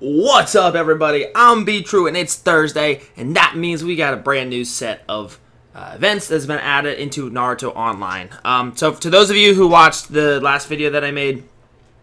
What's up, everybody? I'm B-True, and it's Thursday, and that means we got a brand new set of events that's been added into Naruto Online. So to those of you who watched the last video that I made,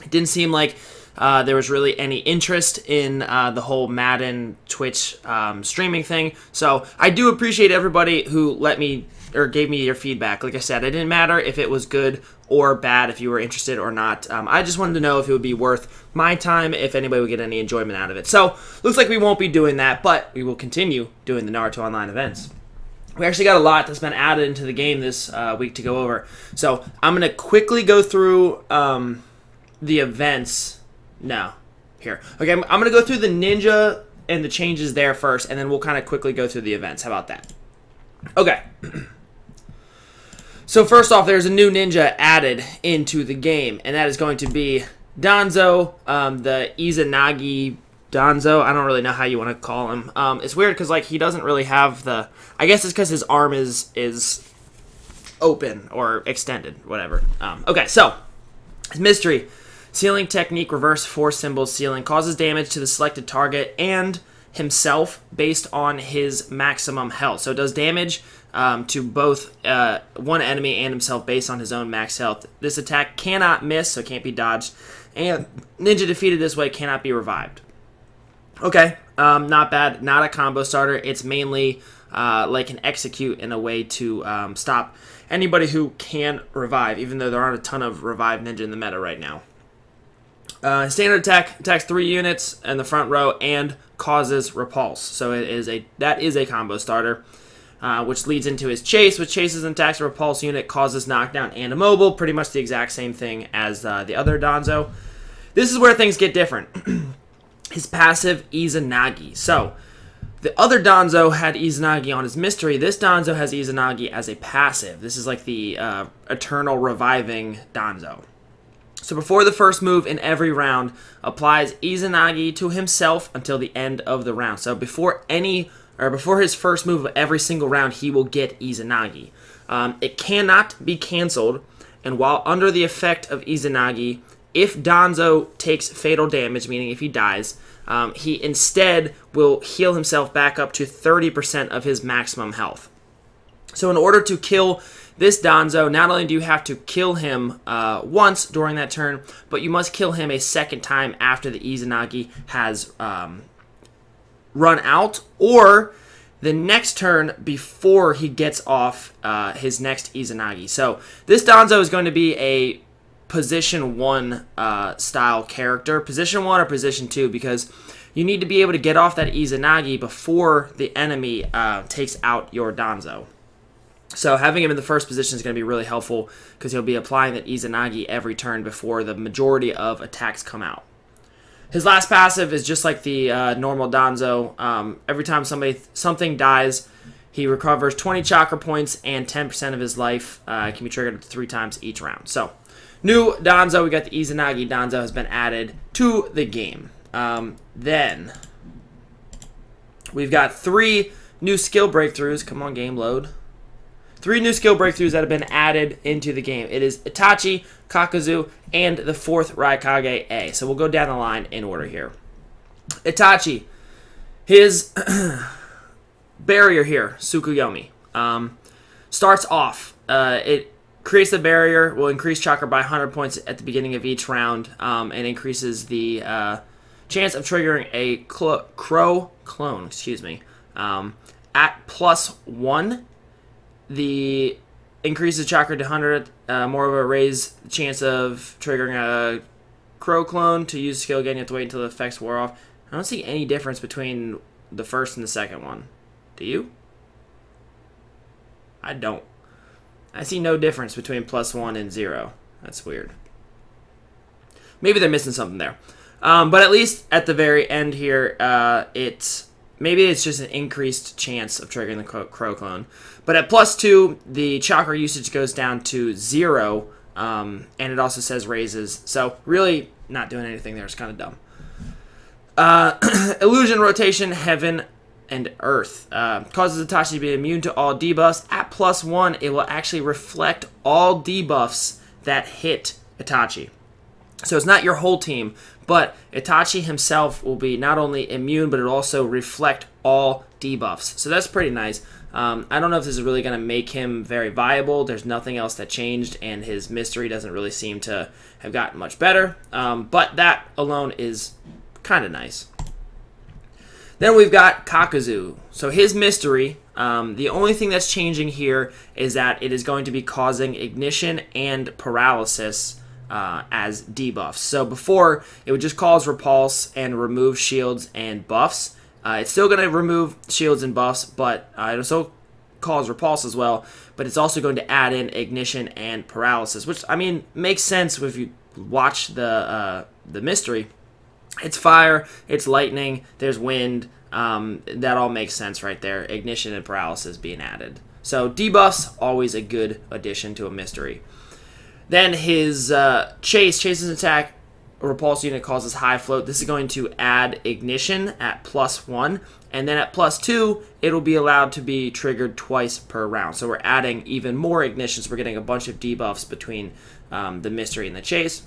it didn't seem like there was really any interest in the whole Madden Twitch streaming thing. So I do appreciate everybody who let me or gave me your feedback. Like I said, it didn't matter if it was good or bad, if you were interested or not. I just wanted to know if it would be worth my time, if anybody would get any enjoyment out of it. So looks like we won't be doing that, but we will continue doing the Naruto Online events. We actually got a lot that's been added into the game this week to go over. So I'm going to quickly go through the events. No. Here. Okay, I'm going to go through the ninja and the changes there first, and then we'll kind of quickly go through the events. How about that? Okay. So first off, there's a new ninja added into the game, and that is going to be Danzo, the Izanagi Danzo. I don't really know how you want to call him. It's weird because like he doesn't really have the. I guess it's because his arm is open or extended, whatever. Okay, so his mystery sealing technique, reverse force symbols sealing, causes damage to the selected target and himself based on his maximum health. So it does damage to both one enemy and himself based on his own max health. This attack cannot miss, so it can't be dodged, and ninja defeated this way cannot be revived. Okay, not bad. Not a combo starter. It's mainly like an execute in a way to stop anybody who can revive, even though there aren't a ton of revive ninja in the meta right now. Standard attack attacks 3 units in the front row and causes repulse. So that is a combo starter, which leads into his chase, which chases and attacks a repulse unit, causes knockdown and immobile. Pretty much the exact same thing as the other Danzo. This is where things get different. His passive, Izanagi. So the other Danzo had Izanagi on his mystery. This Danzo has Izanagi as a passive. This is like the eternal reviving Danzo. So before the first move in every round, applies Izanagi to himself until the end of the round. So before his first move of every single round, he will get Izanagi. It cannot be canceled, and while under the effect of Izanagi, if Danzo takes fatal damage, meaning if he dies, he instead will heal himself back up to 30% of his maximum health. So in order to kill this Danzo, not only do you have to kill him once during that turn, but you must kill him a second time after the Izanagi has run out, or the next turn before he gets off his next Izanagi. So this Danzo is going to be a position 1 style character. Position 1 or position 2, because you need to be able to get off that Izanagi before the enemy takes out your Danzo. So having him in the first position is going to be really helpful because he'll be applying that Izanagi every turn before the majority of attacks come out. His last passive is just like the normal Danzo. Every time something dies, he recovers 20 chakra points and 10% of his life. Can be triggered 3 times each round. So new Danzo, we got the Izanagi Danzo has been added to the game. Then we've got 3 new skill breakthroughs. Come on, game load. 3 new skill breakthroughs that have been added into the game. It is Itachi, Kakuzu, and the 4th Raikage A. So we'll go down the line in order here. Itachi, his barrier here, Tsukuyomi, starts off. It creates the barrier, will increase chakra by 100 points at the beginning of each round, and increases the chance of triggering a crow clone, at +1. The increases chakra to 100, moreover, raise the chance of triggering a crow clone. To use the skill again, you have to wait until the effects wear off. I don't see any difference between the first and the second one. Do you? I don't. I see no difference between +1 and 0. That's weird. Maybe they're missing something there. But at least at the very end here, maybe it's just an increased chance of triggering the crow clone. But at +2, the chakra usage goes down to 0, and it also says raises. So really not doing anything there. It's kind of dumb. Illusion rotation, heaven and earth. Causes Itachi to be immune to all debuffs. At +1, it will actually reflect all debuffs that hit Itachi. So it's not your whole team, But Itachi himself will be not only immune, but it'll also reflect all debuffs. So that's pretty nice. I don't know if this is really going to make him very viable. There's nothing else that changed, and his mystery doesn't really seem to have gotten much better. But that alone is kind of nice. Then we've got Kakuzu. So his mystery, the only thing that's changing here is that it is going to be causing ignition and paralysis as debuffs. So before, it would just cause repulse and remove shields and buffs. It's still going to remove shields and buffs, but it'll still cause repulse as well. But it's also going to add in ignition and paralysis, which, I mean, makes sense if you watch the mystery. It's fire, it's lightning, there's wind. That all makes sense right there. Ignition and paralysis being added. So debuffs, always a good addition to a mystery. Then his Chase's attack, a repulse unit causes high float. This is going to add ignition at +1, and then at +2, it'll be allowed to be triggered twice per round. So we're adding even more ignition, so we're getting a bunch of debuffs between the mystery and the Chase.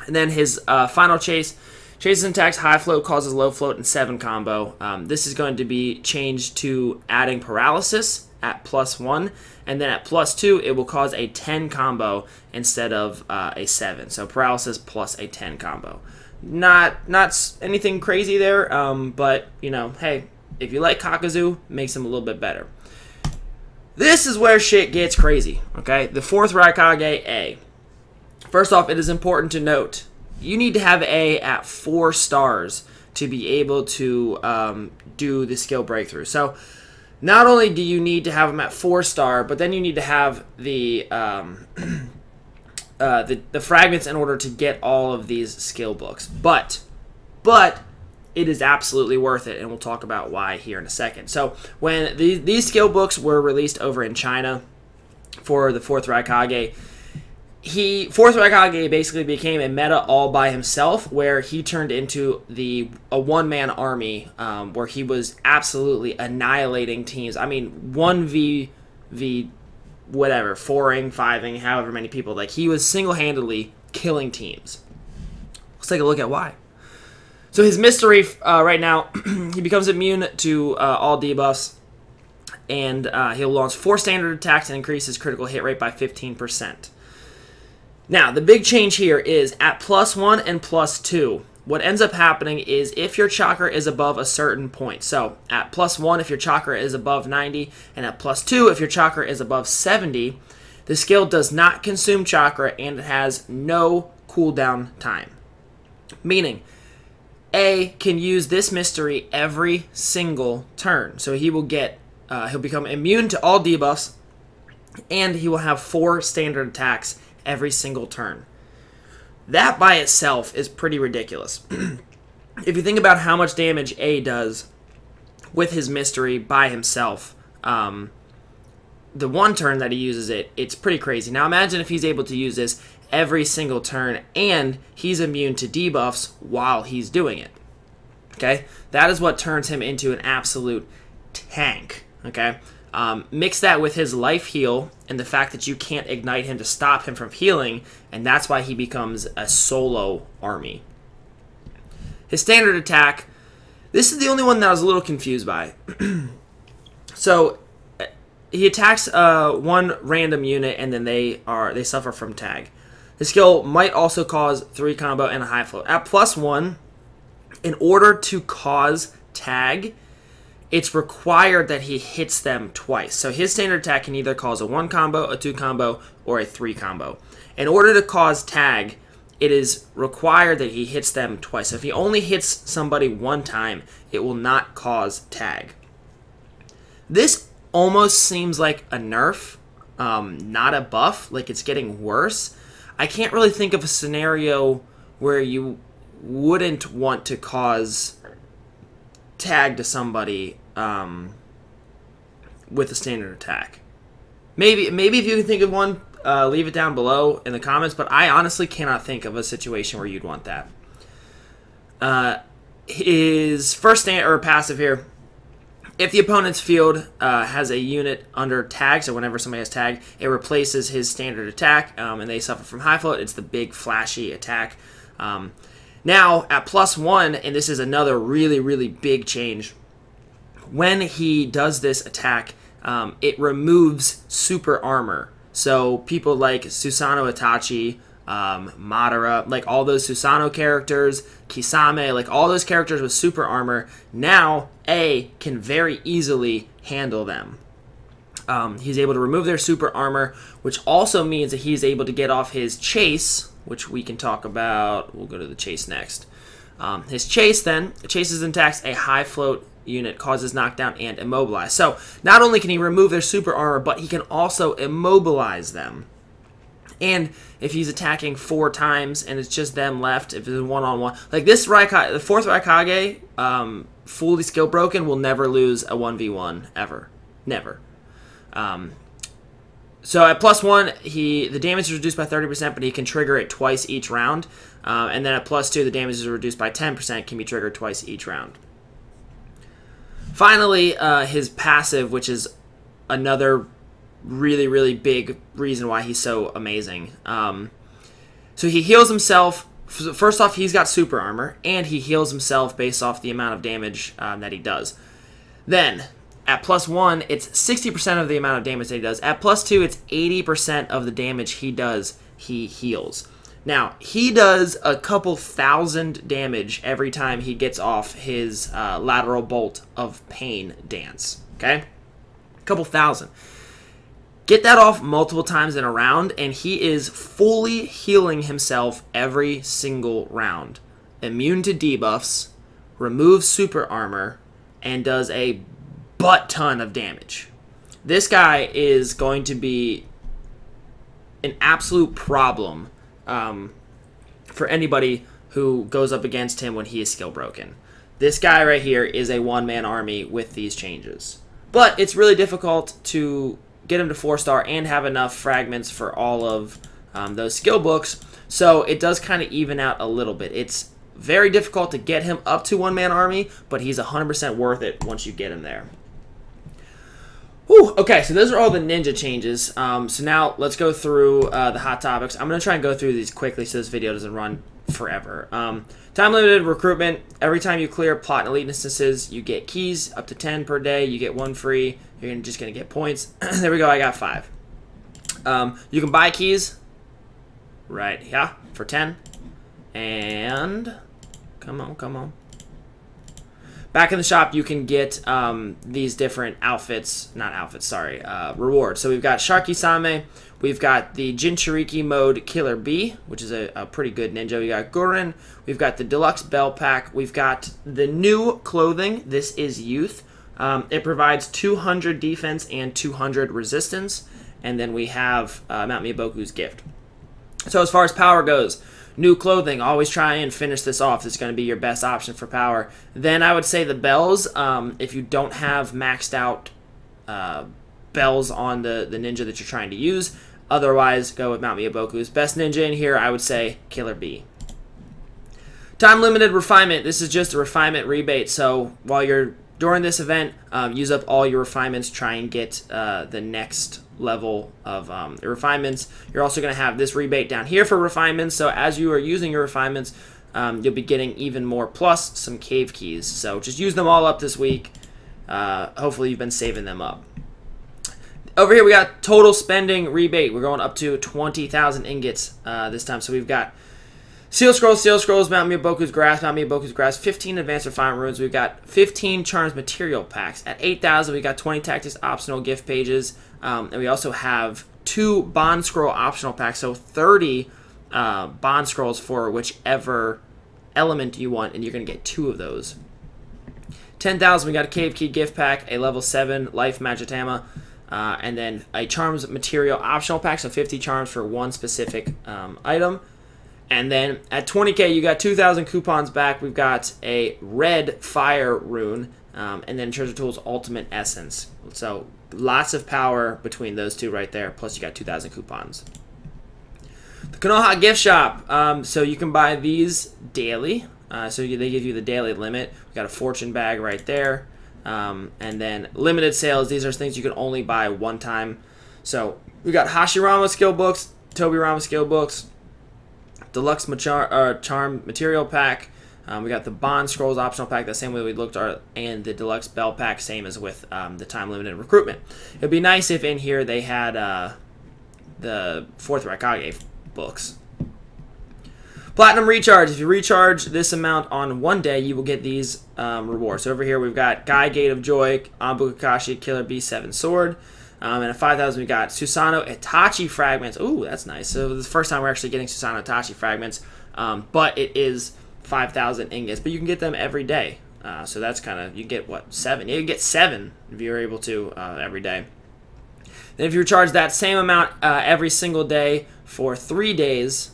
And then his final Chase's attacks, high float causes low float and 7 combo. This is going to be changed to adding paralysis at +1, and then at +2 it will cause a 10 combo instead of a 7. So paralysis plus a 10 combo. Not anything crazy there, but you know, hey, if you like Kakuzu, makes him a little bit better. This is where shit gets crazy. Okay, the 4th Raikage A. First off, it is important to note you need to have A at 4 stars to be able to do the skill breakthrough. So not only do you need to have them at 4-star, but then you need to have the fragments in order to get all of these skill books. But it is absolutely worth it, and we'll talk about why here in a second. So when these skill books were released over in China for the 4th Raikage, 4th Raikage basically became a meta all by himself, where he turned into a one-man army, where he was absolutely annihilating teams. I mean, 1v whatever, 4ing, 5ing, however many people. Like, he was single-handedly killing teams. Let's take a look at why. So his mystery right now, he becomes immune to all debuffs, and he'll launch 4 standard attacks and increase his critical hit rate by 15%. Now, the big change here is at +1 and +2, what ends up happening is if your chakra is above a certain point, so at +1 if your chakra is above 90, and at +2 if your chakra is above 70, the skill does not consume chakra and it has no cooldown time. Meaning, A can use this mystery every single turn. So he will get, he'll become immune to all debuffs, and he will have 4 standard attacks every single turn. That by itself is pretty ridiculous. If you think about how much damage A does with his mystery by himself, the one turn that he uses it, it's pretty crazy. Now imagine if he's able to use this every single turn and he's immune to debuffs while he's doing it. Okay? That is what turns him into an absolute tank. Okay? Mix that with his life heal and the fact that you can't ignite him to stop him from healing, and that's why he becomes a solo army. His standard attack, this is the only one that I was a little confused by. So he attacks one random unit and then they suffer from tag. The skill might also cause 3 combo and a high float. At +1, in order to cause tag, it's required that he hits them twice. So his standard attack can either cause a 1 combo, a 2 combo, or a 3 combo. In order to cause tag, it is required that he hits them twice. So if he only hits somebody 1 time, it will not cause tag. This almost seems like a nerf, not a buff, like it's getting worse. I can't really think of a scenario where you wouldn't want to cause tag to somebody with a standard attack. Maybe if you can think of one, leave it down below in the comments, but I honestly cannot think of a situation where you'd want that. His first passive here, if the opponent's field has a unit under tag, so whenever somebody has tag, it replaces his standard attack, and they suffer from high float. It's the big flashy attack. Now, at +1, and this is another really, really big change, when he does this attack, it removes super armor. So people like Susanoo Itachi, Madara, like all those Susanoo characters, Kisame, like all those characters with super armor, now A can very easily handle them. He's able to remove their super armor, which also means that he's able to get off his chase, which we can talk about. We'll go to the chase next. His chase then, chases and attacks a high float unit, causes knockdown and immobilize. So not only can he remove their super armor, but he can also immobilize them. And if he's attacking 4 times and it's just them left, if it's one-on-one, like this Raikage, the 4th Raikage, fully skill broken, will never lose a 1v1 ever. Never. So at +1, the damage is reduced by 30%, but he can trigger it twice each round. And then at +2, the damage is reduced by 10%, can be triggered twice each round. Finally, his passive, which is another really, really big reason why he's so amazing. So he heals himself. First off, he's got super armor, and he heals himself based off the amount of damage that he does. Then, at +1, it's 60% of the amount of damage that he does. At +2, it's 80% of the damage he does, he heals. Now, he does a couple thousand damage every time he gets off his lateral bolt of pain dance, okay? A couple thousand. Get that off multiple times in a round, and he is fully healing himself every single round. Immune to debuffs, removes super armor, and does a butt ton of damage. This guy is going to be an absolute problem for anybody who goes up against him when he is skill broken. This guy right here is a one-man army with these changes. But it's really difficult to get him to 4-star and have enough fragments for all of those skill books, so it does kind of even out a little bit. It's very difficult to get him up to one-man army, but he's 100% worth it once you get him there. Whew, okay, so those are all the ninja changes. So now let's go through the hot topics. I'm going to try and go through these quickly so this video doesn't run forever. Time-limited recruitment. Every time you clear plot and elite instances, you get keys, up to 10 per day. You get 1 free. You're just going to get points. There we go, I got 5. You can buy keys, right, yeah, for 10. And, come on. Back in the shop, you can get these different rewards. So we've got Sharky-Same, we've got the Jinchuriki mode Killer Bee, which is a pretty good ninja. We got Gurren, we've got the Deluxe Bell Pack, we've got the new clothing. This is Youth. It provides 200 defense and 200 resistance. And then we have Mount Miyaboku's Gift. So as far as power goes, new clothing, always try and finish this off. This is going to be your best option for power. Then I would say the bells, if you don't have maxed out bells on the ninja that you're trying to use. Otherwise, go with Mount Miyaboku's. Best ninja in here, I would say Killer Bee. Time limited refinement. This is just a refinement rebate. So while you're during this event, use up all your refinements. Try and get the next level of refinements. You're also going to have this rebate down here for refinements. So as you are using your refinements, you'll be getting even more, plus some cave keys. So just use them all up this week. Hopefully you've been saving them up. Over here we got total spending rebate. We're going up to 20,000 ingots this time. So we've got Seal Scrolls, Mount Miyaboku's Grass, 15 Advanced Refinement Runes. We've got 15 Charms Material Packs. At 8,000, we got 20 Tactics Optional Gift Pages. And we also have 2 Bond Scroll Optional Packs, so 30 Bond Scrolls for whichever element you want, and you're going to get 2 of those. 10,000, we got a Cave Key Gift Pack, a Level 7 Life Magitama, and then a Charms Material Optional Pack, so 50 charms for one specific item. And then at 20k, you got 2,000 coupons back. We've got a red fire rune, and then Treasure Tools Ultimate Essence. So lots of power between those two right there. Plus you got 2,000 coupons. The Konoha Gift Shop. So you can buy these daily. So they give you the daily limit. We got a fortune bag right there. And then limited sales. These are things you can only buy one time. So we got Hashirama skill books, Tobirama skill books, Deluxe Charm Material Pack. We got the Bond Scrolls optional pack, the same way we looked at, and the Deluxe Bell Pack, same as with the Time Limited Recruitment. It'd be nice if in here they had the 4th Raikage books. Platinum Recharge. If you recharge this amount on one day, you will get these rewards. So over here we've got Guy Gate of Joy, Anbu Kakashi, Killer Bee 7 Sword. And at 5,000 we got Susanoo Itachi Fragments. Ooh, that's nice. So this is the first time we're actually getting Susanoo Itachi Fragments. But it is 5,000 ingots. But you can get them every day. So that's kind of, you get what, 7? You get 7 if you're able to every day. Then if you recharge that same amount every single day for 3 days,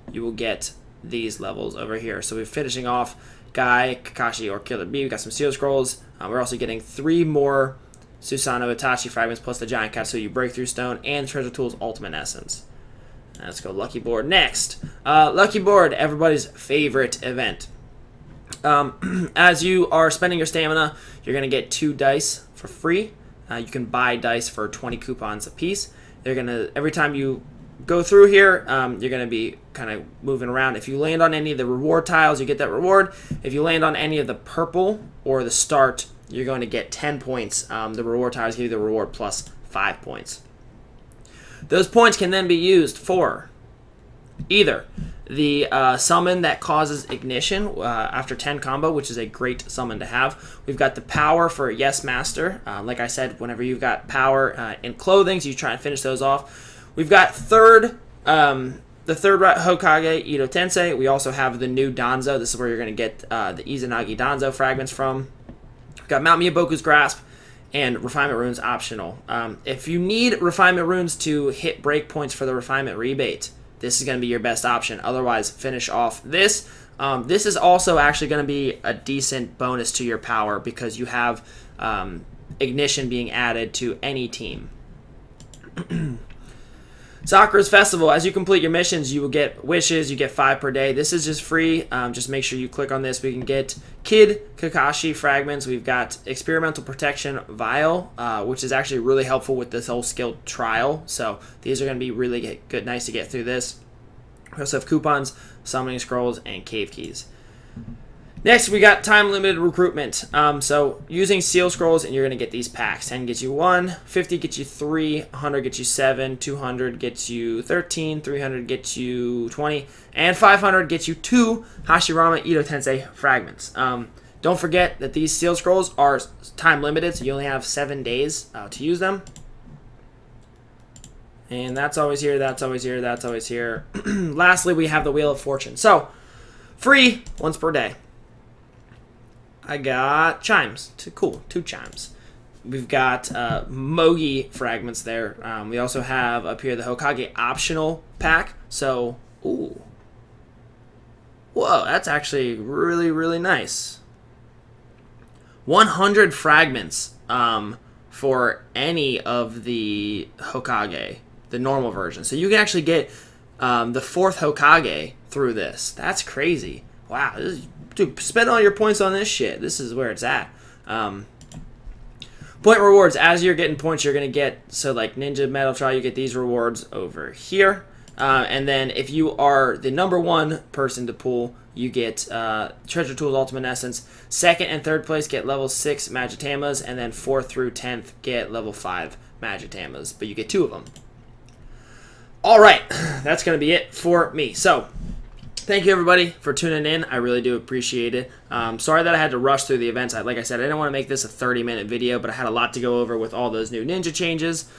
you will get these levels over here. So we're finishing off Guy, Kakashi, or Killer Bee. We got some Seal Scrolls. We're also getting 3 more Susanoo Itachi Fragments plus the Giant Katsuyu Breakthrough Stone and Treasure Tools Ultimate Essence. Let's go Lucky Board next. Lucky Board, everybody's favorite event. As you are spending your stamina, you're going to get 2 dice for free. You can buy dice for 20 coupons a piece. They're gonna, every time you go through here, you're going to be kind of moving around. If you land on any of the reward tiles, you get that reward. If you land on any of the purple or the start, you're going to get 10 points. The reward tiles give you the reward plus 5 points. Those points can then be used for either the summon that causes ignition after 10 combo, which is a great summon to have. We've got the power for Yes Master. Like I said, whenever you've got power in clothing, so you try and finish those off. We've got the third Hokage, Ito Tensei. We also have the new Danzo. This is where you're going to get the Izanagi Danzo fragments from. We've got Mount Miyaboku's Grasp and Refinement Runes optional. If you need Refinement Runes to hit breakpoints for the Refinement Rebate, this is going to be your best option. Otherwise, finish off this. This is also actually going to be a decent bonus to your power because you have Ignition being added to any team. Sakura's Festival. As you complete your missions, you will get wishes. You get 5 per day. This is just free. Just make sure you click on this. We can get Kid Kakashi Fragments. We've got Experimental Protection Vial, which is actually really helpful with this whole skill trial. So these are going to be really good, nice to get through this. We also have coupons, summoning scrolls, and cave keys. Next, we got time limited recruitment. So using seal scrolls, and you're going to get these packs. 10 gets you 1, 50 gets you 3, 100 gets you 7, 200 gets you 13, 300 gets you 20, and 500 gets you 2 Hashirama Ito Tensei fragments. Don't forget that these seal scrolls are time limited, so you only have 7 days to use them. And that's always here, that's always here, that's always here. Lastly, we have the Wheel of Fortune. So, free once per day. I got chimes. Cool, 2 chimes. We've got Mogi fragments there. We also have up here the Hokage optional pack. So, ooh. Whoa, that's actually really, really nice. 100 fragments for any of the Hokage, the normal version. So you can actually get the 4th Hokage through this. That's crazy. Wow, dude, spend all your points on this shit. This is where it's at. Point rewards. As you're getting points, you're going to get, so like Ninja Metal Trial, you get these rewards over here. And then if you are the #1 person to pull, you get Treasure Tools Ultimate Essence. 2nd and 3rd place get level 6 Magitamas, and then 4th through 10th get level 5 Magitamas. But you get 2 of them. Alright, that's going to be it for me. So, thank you, everybody, for tuning in. I really do appreciate it. Sorry that I had to rush through the events. Like I said, I didn't want to make this a 30-minute video, but I had a lot to go over with all those new ninja changes.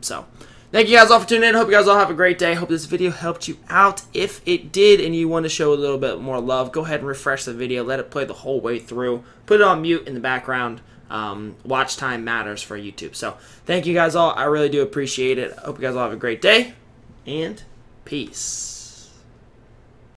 So, thank you guys all for tuning in. Hope you guys all have a great day. Hope this video helped you out. If it did and you want to show a little bit more love, go ahead and refresh the video. Let it play the whole way through. Put it on mute in the background. Watch time matters for YouTube. So, thank you guys all. I really do appreciate it. Hope you guys all have a great day. And peace.